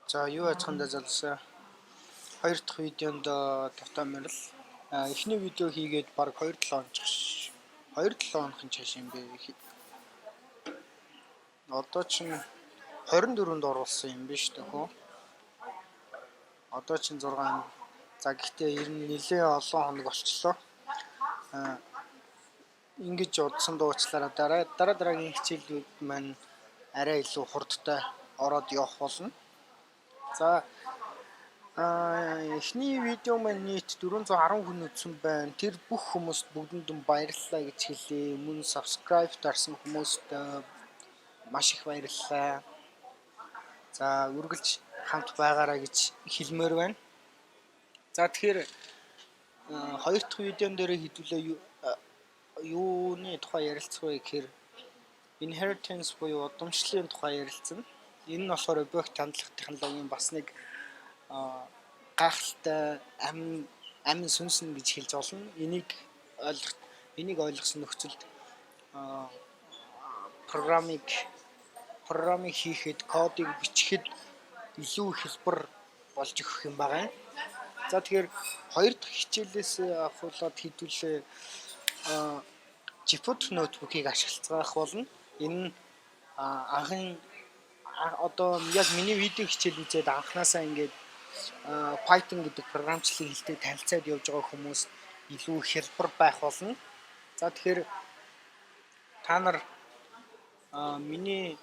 За юу яцхандаа залсаа 2 дахь видеонд тавтаамаар л эхний видео хийгээд баг 2-7 хоног 2-7 хоног чаш юм бэ. Одоо чинь 24-нд оруулсан юм биш үү? Одоо чинь 6. За гэхдээ ер нь нэлээ олон хоног болчихлоо. Ингэж удсан дуучлаараа дараагийн хичээлүүд маань арай илүү хурдтай ороод явах болно. За эхний видео маань нийт 410 хүн үзсэн байна. Тэр бүх хүмүүст бүгдэнд баярлалаа гэж хэлье. Мөн subscribe дарсан хүмүүст маш их баярлалаа. За үргэлж хамт байгаарай гэж хэлмээр байна. За тэгэхээр хоёр дахь видеон дээр хэдүүлээ юуны тухай ярилцах вэ гэхээр inheritance буюу удамшлын тухай ярилцсан. Энэ нь болохоор объект хандлах технологийн бас нэг гайхалтай амин сүнсэн гэж хэлж болно. Энийг ойлгосон нөхцөлд программыг хийхэд, кодыг бичихэд илүү хэлбэр болж өгөх юм байна. За тэгэхээр хоёр дахь хичээлээс авахуулаад хэдүүлээ Jupyter ноутбукийг ашиглах болно. Энэ нь одоо яг миний видео хичээл үзээд анханасаа ингээд Python гэдэг програмчлалын хэлтэй танилцаад явж байгаа хүмүүс илүү хэлбэр байх болно. За тэгэхээр та нар миний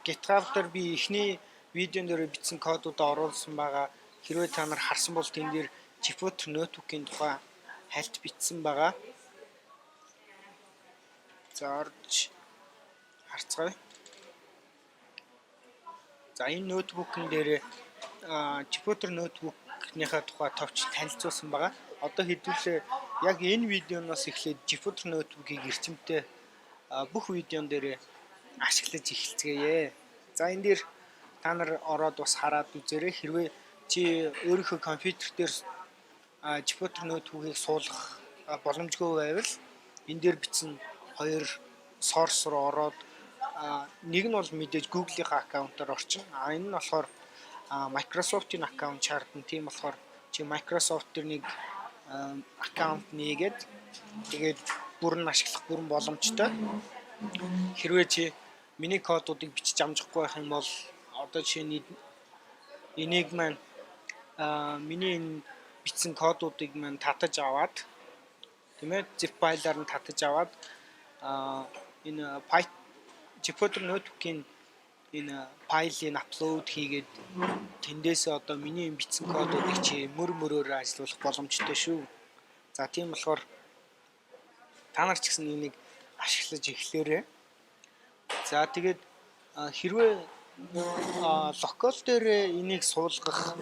GitHub дээр би эхний видеон дээр бичсэн кодуудаа оруулсан байгаа. Хэрвээ та нар харсан бол тэн дээр Jupyter ноутбукийн тухай хальт бичсэн байгаа. За орж харцгаая. За энэ ноутбукн дээр Jupyter ноутбукныхаа тухай товч танилцуулсан байгаа. Одоо хэдүүлээ яг энэ видеоноос эхлээд Jupyter ноутбукийг эрчимтэй бүх видеон дээр ашиглаж эхэлцгээе. За энэ дээр та нар ороод бас хараад үзээрэй. Хэрвээ чи өөрийнхөө компьютер дээр Jupyter ноутбукийг суулгах боломжгүй байвал энэ дээр бичсэн хоёр source руу ороод нэг нь бол мэдээж Google-ийн аккаунтаар орчин. Энэ нь болохоор Microsoft-ийн аккаунт шаардна. Тийм болохоор чи Microsoft дээр нэг аккаунт нээгээд тэгээд бүрэн ашиглах бүрэн боломжтой. Хэрвээ чи миний кодуудыг бичиж амжихгүй байх юм бол одоо жишээ энийг маань миний энэ бичсэн кодуудыг маань татаж аваад тийм ээ zip файлаар нь татаж аваад энэ Jupyter ноутбукийн энэ файлыг апплод хийгээд тэндээсээ одоо миний бичсэн кодуудыг чи мөрөөр ажиллуулах боломжтой шүү. За тийм болохоор та нар ч гэсэн энийг ашиглаж эхлээрэй. За тэгээд хэрвээ локал дээр энийг суулгах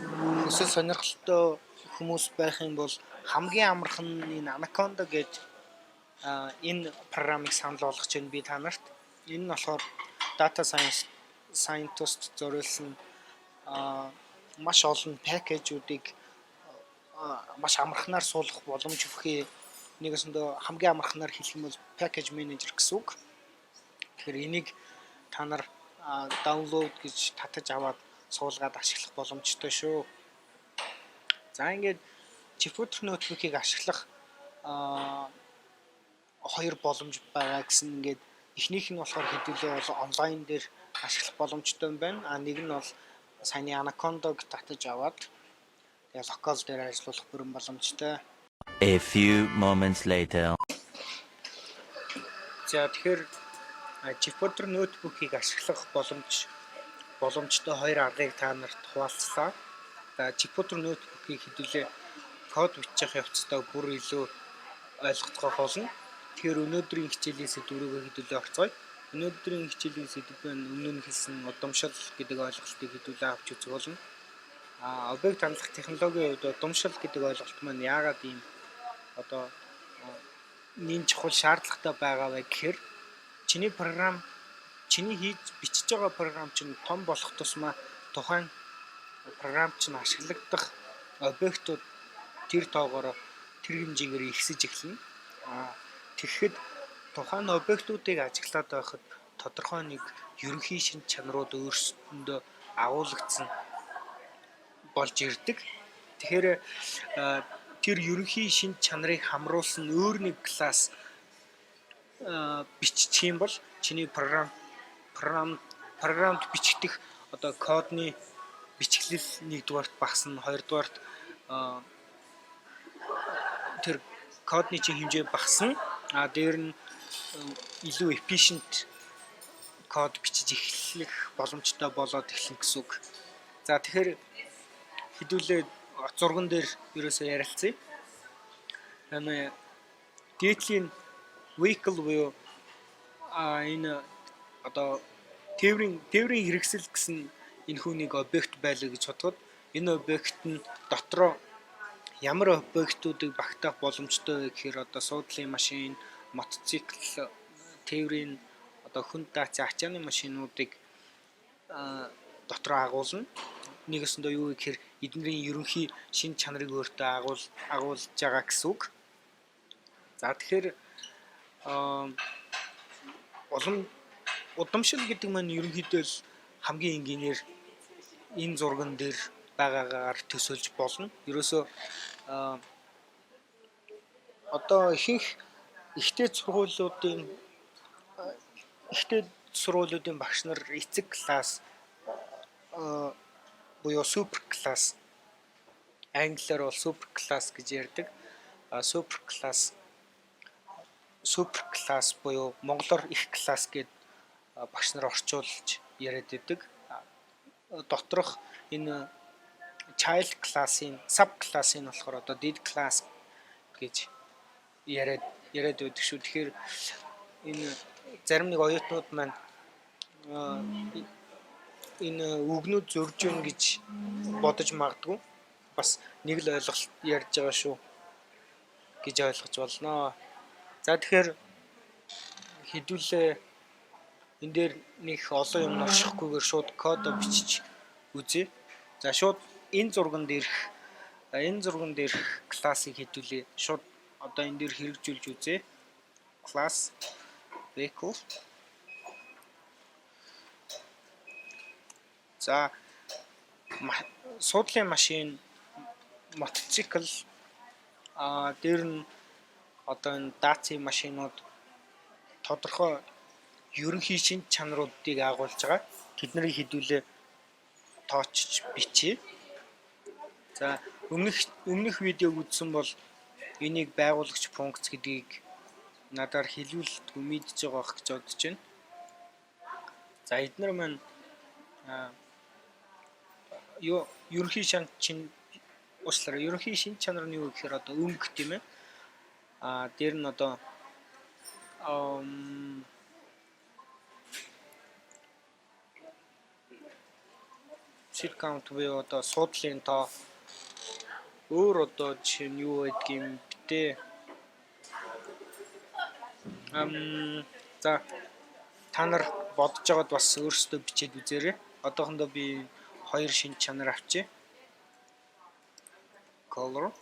эсвэл сонирхолтой хүмүүс байх юм бол хамгийн амархан нь энэ Anaconda гэж энэ програмыг санал болгож байна би та нарт. Энэ нь болохоор data scientist зориулсан маш олон пакэжүүдийг маш амархнаар суулгах боломж өгөхий. Нэгэсэндээ хамгийн амархнаар хэлэх юм бол package manager гэсэн үг. Тэгэхээр энийг та нар download гэж татаж аваад суулгаад ашиглах боломжтой шүү. За ингээд Jupyter ноутбукийг ашиглах хоёр боломж байгаа гэсэн ингээд эхнийх нь болохоор хэдүүлээ бол онлайн дээр ашиглах боломжтой юм байна. Нэг нь бол саяны Anaconda-г татаж аваад тэгээ локал дээр ажиллуулах бүрэн боломжтой. A few moments later. За тэгэхээр Jupyter ноутбукийг ашиглах боломжтой хоёр аргыг та нарт хуваалцлаа. Jupyter ноутбукийг хэдүүлээ код бичих явцдаа бүр илүү ойлгохгүйх болно. Тэгэхээр өнөөдрийн хичээлийн сэдвүүгээ хэдүүлээ орцгоё. Өнөөдрийн хичээлийн сэдв нь өмнө нь хэлсэн удамшил гэдэг ойлголтыг хэдүүлээ авч үзэх болно. Объект хандлах технологийн хувьд удамшил гэдэг ойлголт маань яагаад ийм одоо нин чухал шаардлагатай байгаа вэ гэхээр чиний хийж бичиж байгаа програм чинь том болох тусмаа тухайн програм чинь ашиглагдах объектууд тэр тоогоор тэр хэмжээгээр ихсэж эхэлнэ. Тэгэхэд тухайн объектуудыг ажиглаад байхад тодорхой нэг ерөнхий шинж чанарууд өөрсдөндөө агуулгдсан болж ирдэг. Тэгэхээр тэр ерөнхий шинж чанарыг хамруулсан өөр нэг класс биччих юм бол чиний програмд бичигдэх одоо кодны бичиглэл нэгдүгээрт багасна, хоёрдугаарт тэр кодны чинь хэмжээ багасна. Дээр нь илүү efficient код бичиж эхлэх боломжтой болоод эхэлнэ гэсэн үг. За тэгэхээр хэдүүлээ зурган дээр ерөөсөө ярилцъя. Дээдлийн vehicle буюу энэ одоо тээврийн хэрэгсэл гэсэн энэ хүнийг объект байлаа гэж бодоход энэ объект нь дотроо ямар объектуудыг багтаах боломжтой вэ гэхээр одоо суудлын машин, мотоцикл, тээврийн одоо хүн даацын ачааны машинуудыг дотроо агуулна. Нэгэсэндээ юу вэ гэхээр эднэрийн ерөнхий шинж чанарыг өөртөө агуулж байгаа гэсэн үг. За тэгэхээр удамшил гэдэг маань ерөнхийдөө л хамгийн энгийнээр энэ зурган дээр байгаагаар төсөөлж болно. Ерөөсөө одоо ихэнх ихтэй сургуулиудын багш нар эцэг класс буюу супер класс, англиар бол супер класс гэж ярьдаг. Супер класс буюу монголоор их класс гэд багш нар орчуулж яриад байдаг. Доторх энэ child class-ийн sub class-ийн болохоор одоо did class гэж яриад байдаг шүү. Тэгэхээр энэ зарим нэг оюутнууд маань энэ үгнүүд зөрж өгнө гэж бодож магадгүй. Бас нэг л ойлголт ярьж байгаа шүү гэж ойлгож болно. За тэгэхээр хэдүүлээ энэ дээр нэг олон юм оршихгүйгээр шууд код бичиж үзье. За шууд энэ зурган дээрх классыг хэдүүлээ шууд одоо энэ дээр хэрэгжүүлж үзье. Class vehicle. За суудлын машин, мотоцикл дээр нь одоо энэ даацын машинууд тодорхой ерөнхий шинж чанаруудыг агуулж байгаа. Тэднийг хэдүүлээ тоочж бичье. За өмнөх видеог үзсэн бол энийг байгуулагч функц гэдгийг надаар хэлүүлэлтгүй мэдж байгаа гэж бодож байна. За эдгээр маань ерөнхий шинж чанар нь юу гэхээр одоо өнгө тийм ээ. Дээр нь одоо seat count буюу одоо суудлын тоо өөр одоо жишээ нь юу байдгийг битээ. За та нар бодож байгаад бас өөрсдөө бичээд үзээрэй. Одоохондоо би хоёр шинж чанар авчээ. Color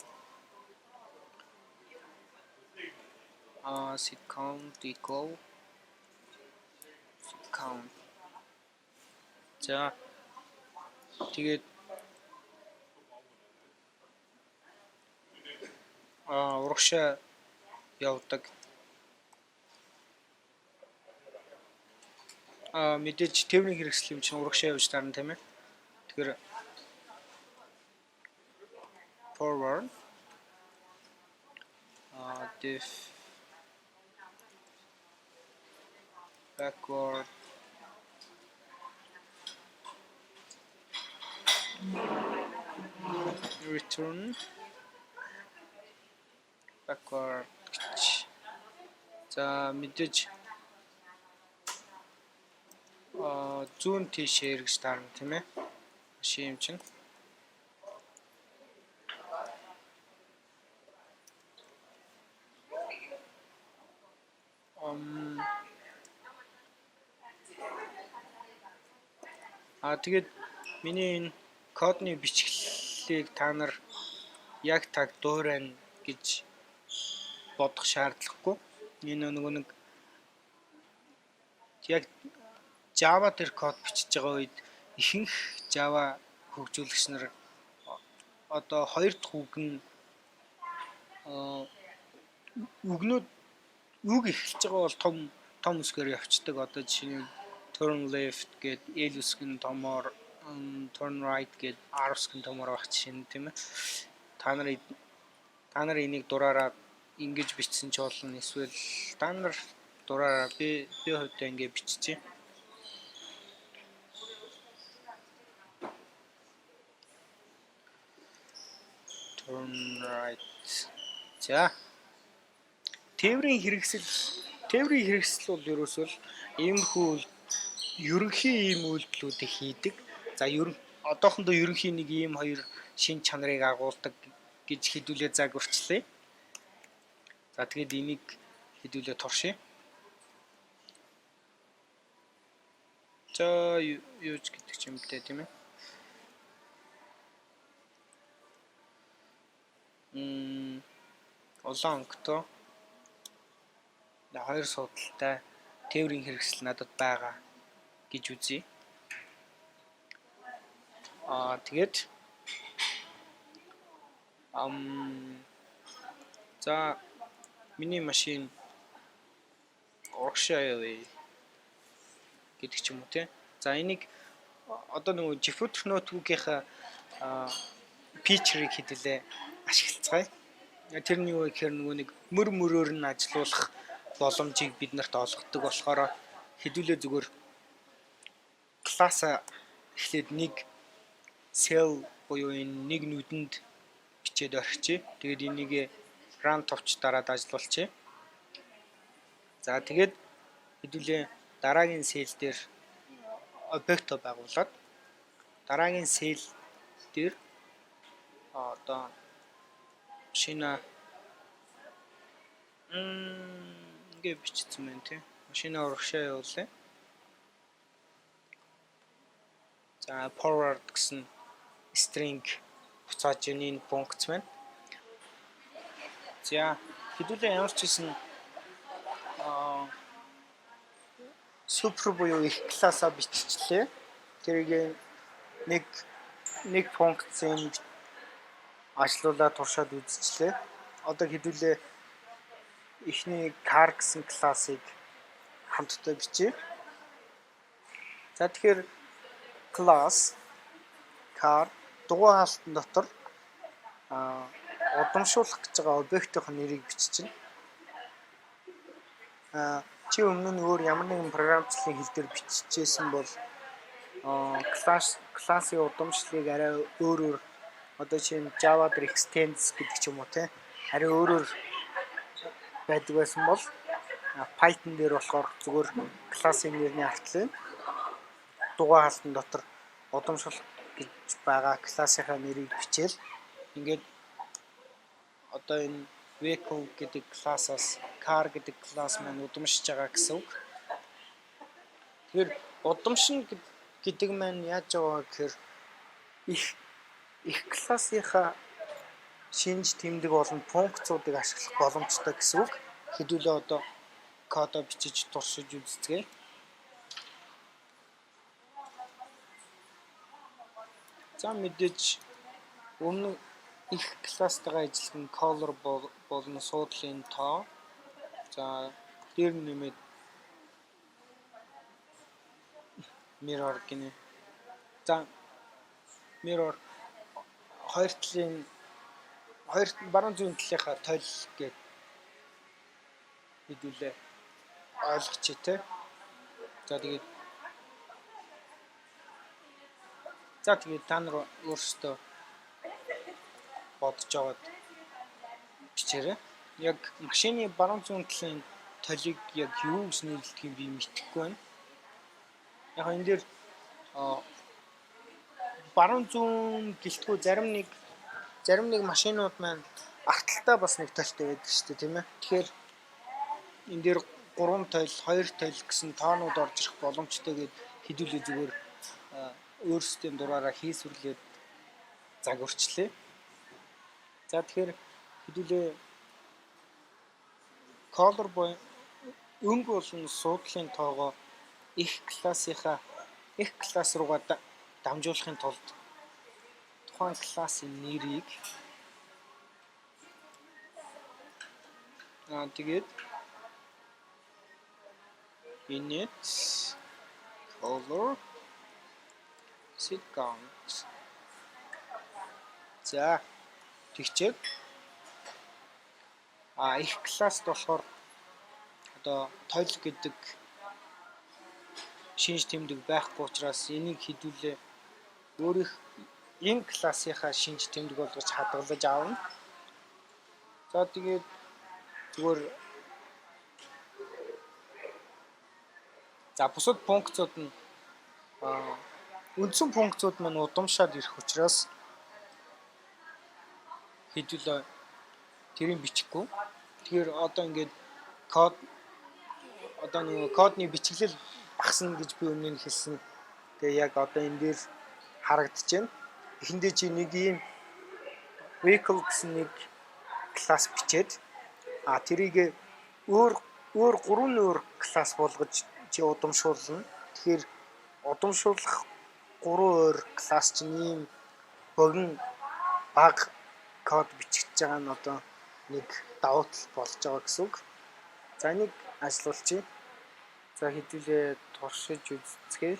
seat count equal seat count. За тэгээд урагшаа явдаг. Мэдээж тээврийн хэрэгсэл юм чинь урагшаа явж таарна тийм ээ. Тэгэхээр forward diff backward return backward. За мэдээж зүүн тийшээ эргэж таарна тийм ээ. Машин юм чинь. Тэгээд миний энэ кодны бичглэлийг та нар яг таг дуурайна гэж бодох шаардлагагүй. Энэ нэг яг Java дээр код бичиж байгаа үед ихэнх Java хөгжүүлэгч нар одоо хоёр дахь үг нь үгнүүд үг эхэлж байгаа бол том үсгээр явцдаг. Одоо жишээ нь turn left гэд L үсгэн томоор turn right гэд R үсгэн томоор байх жишээ нь тийм ээ. Та нар энийг дураараа ингэж бичсэн ч болно. Эсвэл та нар дураараа би хувьдаа ингэ биччихье. Turn right. За. Тээврийн хэрэгсэл бол ерөөсөө иймэрхүү ерөнхий ийм үйлдэлүүдийг хийдэг. За одоохондоо ерөнхий нэг ийм хоёр шин чанарыг агуулдаг гэж хэдүүлээ загварчлаа. За тэгээд энийг хэдүүлээ туршия. За юуч гэдэг ч юм бэ тийм ээ. Олон онготой хоёр судалтай тээврийн хэрэгсэл надад байгаа гэж үзье. Тэгээд за миний машин урагшаа гэдэг ч юм уу тий. За энийг одоо нөгөө Jupyter Notebook-ийнхаа фичерийг хэдүүлээ ашиглацгаая. Тэрний юу гэхээр нөгөө нэг мөрөөр нь ажиллах боломжийг бид нарт олгодог болохоор хэдүүлээ зүгээр класса эхлээд нэг cell буюу энэ нэг нүдэнд бичээд орхичээ. Тэгээд энийг run товч дараад ажиллуулчихъя. За тэгээд хэдүүлээ дараагийн cell дээр объект байгуулад дараагийн cell дээр одоо машина ингэ бичсэн байна тий. Машина урагшаа явуулъя. За forward гэсэн string буцааж энэ функц байна. За хэдүүлээ ямар ч гэсэн супер буюу их классаа биччихлээ. Тэрийг нэг функцийн ажлуулаад туршаад үзчихлээ. Одоо хэдүүлээ эхний car гэсэн классыг хамтдаа бичье. За тэгэхээр class car дугуй хаалтан дотор удамшуулах гэж байгаа объектийн нэрийг биччихнэ. Чи өмнө нь өөр ямар нэгэн програмчлалын хэл дээр биччихсэн бол классын удамшлыг арай өөрөөр одоо чинь Java дээр extends гэдэг ч юм уу те арай өөрөөр байдаг байсан бол Python дээр болохоор зүгээр классын нэрний артлын дугуй хаалтан дотор удамшуулах гэж байгаа классынхаа нэрийг бичээл ингээд одоо энэ vehicle гэдэг классаас car гэдэг класс маань удамшиж байгаа гэсэн үг. Тэгэхээр удамшин гэдэг маань яаж байгаа гэхээр их классынхаа шинж тэмдэг болон функцуудыг ашиглах боломжтой гэсэн үг. Хэдүүлээ одоо кодоо бичиж туршиж үзье. За мэдээж өмнө их класстайгаа ажиллах нь color болон суудлын тоо. За дээр нэмээд mirror гинэ. За mirror хоёр баруун зүүн талынхаа тойл гээд хэдүүлээ ойлгочих те. За тэгээд та нар өөрсдөө бодож аваад бичээрэй. Яг машины баруун зүүн талын толийг яг юу гэж нэрлэдгийг би мэдэхгүй байна. Яг энэ дээр баруун зүүн гэлтгүй зарим нэг машинууд маань ахталтаа бас нэг толтой байдаг шүү дээ тийм ээ. Тэгэхээр энэ дээр 3 тойл, 2 тойл гэсэн тоонууд орж ирэх боломжтой гэд хэдүүлээ зүгээр өөрсдийн дураараа хийсвэрлээд загварчлаа. За тэгэхээр хэдүүлээ color өнгө болон суудлын тоогоо их класс руугаа дамжуулахын тулд тухайн классын нэрийг тэгээд init color set count за тэгчээд их класст болохоор одоо тойл гэдэг шинж тэмдэг байхгүй учраас энийг хэдүүлээ өөрийнх энэ классынхаа шинж тэмдэг болгож хадгалж аавна. За тэгээд зүгээр за бусад функцууд нь үндсэн функцууд маань удамшаад ирэх учраас хэдүүлээ тэрийг бичихгүй. Тэгэхээр одоо ингээд код одоо нэг кодны бичиглэл багасна гэж би өмнө нь хэлсэн. Тэгээ яг одоо энэ дээр харагдаж байна. Эхэндээ чи нэг ийм vehicle гэсэн нэг класс бичээд тэрийг өөр 3 өөр класс болгож чи удамшуулна. Тэгэхээр удамшуулах 3 өөр класс чинь ийм богино бага код бичихж байгаа нь одоо нэг давуу тал болж байгаа гэсэн үг. За энийг ажиллуулчих. За хэдүүлээ туршиж үзье.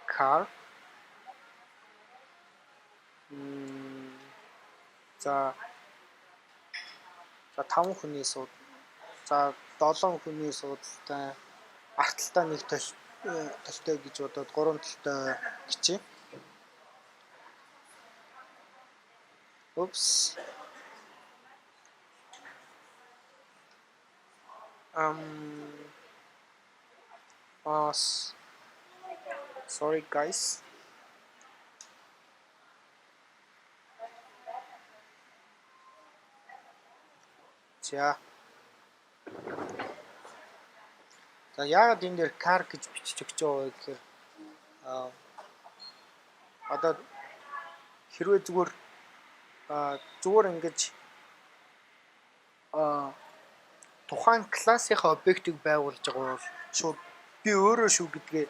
Car за 5 хүний сууд. За 7 хүний суудалтай арталтай нэг толтой гэж бодоод 3 толтой бичээ. Oops. Sorry guys. За яагаад энэ дээр car гэж бичиж өгч байгаа вэ гэхээр одоо хэрвээ зүгээр ингэж тухайн классынхаа объектыг байгуулж байгаа бол шууд би өөрөө шүү гэдгээ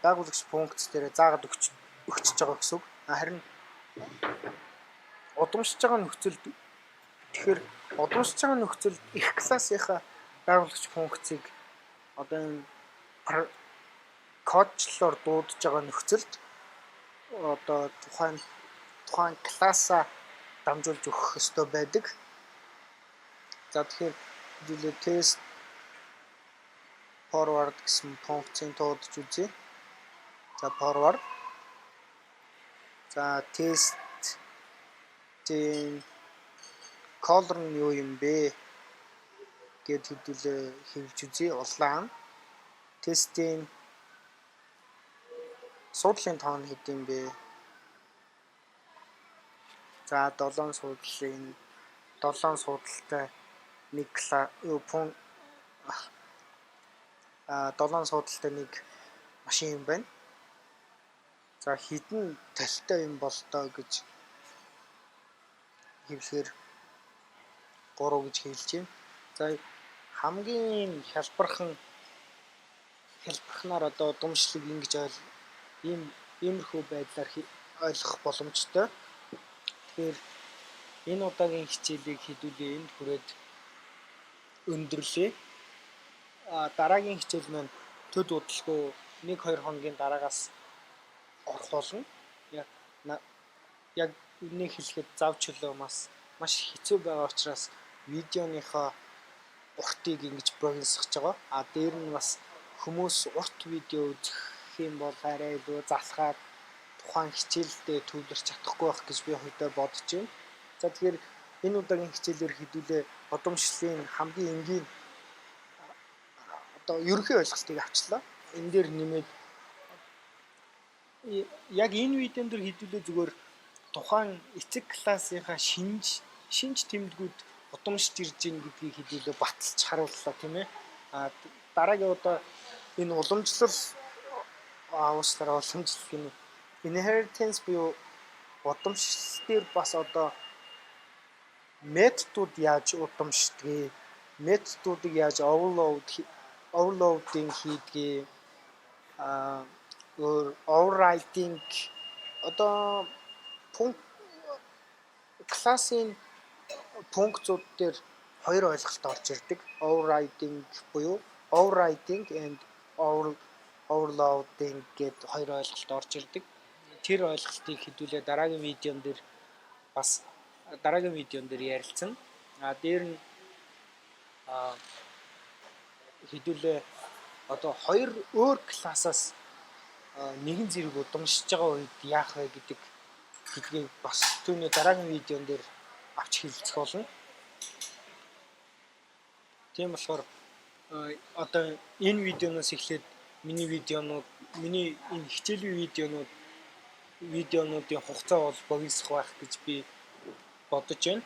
байгуулагч функц дээр заагаад өгч байгаа гэсэн үг. Харин удамшиж байгаа нөхцөлд тэгэхээр удамшиж байгаа нөхцөлд их классынхаа байгуулагч функцийг одоо энэ кодчлоор дуудаж байгаа нөхцөлд одоо тухайн классаа дамжуулж өгөх ёстой байдаг. За тэгэхээр хэдүүлээ test forward гэсэн функцийг дуудаж үзье. За forward. За test color нь юу юм бэ гэд хэдүүлээ хэлж үзье. Улаан. Тестийн суудлын тоон хэд юм бэ? За 7 суудлын 7 суудалтай нэг 7 суудалтай нэг машин юм байна. За хідэн талтай юм бол тоо гэж хэлэхээр 3 гэж хэлж байна. За хамгийн хялбархнаар одоо удамшлыг ингэж иймэрхүү байдлаар ойлгох боломжтой. Тэгэхээр энэ удаагийн хичээлийг хэдүүлээ энд хүрээд өндөрлөө. Дараагийн хичээл маань төд удалгүй 1-2 хоногийн дараагаас орох болно. Яг энийг хэлэхэд завчлаа маш хэцүү байгаа учраас видеоныхоо уртыг ингэж богиносгож байгаа. Дээр нь бас хүмүүс урт видео үзэх юм бол арай илүү залхаад тухайн хичээлдээ төвлөрч чадахгүй байх гэж би хоёроо бодож байна. За тэгэхээр энэ удаагийн хичээлээр хэдүүлээ удамшлын хамгийн энгийн одоо ерөнхий ойлголтыг авчлаа. Энэ дээр нэмээд яг энэ видеон дээр хэдүүлээ зүгээр тухайн эцэг классынхаа шинж тэмдгүүд удамшиж ирж гин гэдгийг хэдүүлээ баталж харууллаа тийм ээ. Дараагийн удаа энэ уламжлал уламжлал inheritance буюу удамшлал дээр бас одоо методууд яаж удамшдгийг, методуудыг яаж overload overloading хийдгээ өөр overriding одоо пункт классын пунктууд дээр хоёр ойлголт орж ирдэг. Overriding буюу overriding and overloading гэд хоёр ойлголт орж ирдэг. Тэр ойлголтыг хэдүүлээ дараагийн видеон дээр ярилцсан. Дээр нь хэдүүлээ одоо хоёр өөр классаас нэгэн зэрэг удамшиж байгаа үед яах вэ гэдгийг бас түүний дараагийн видеон дээр авч хэлцэх болно. Тийм болохоор одоо энэ видеоноос эхлээд миний энэ хичээлийн видеонуудын хугацаа бол богиносох байх гэж би бодож байна.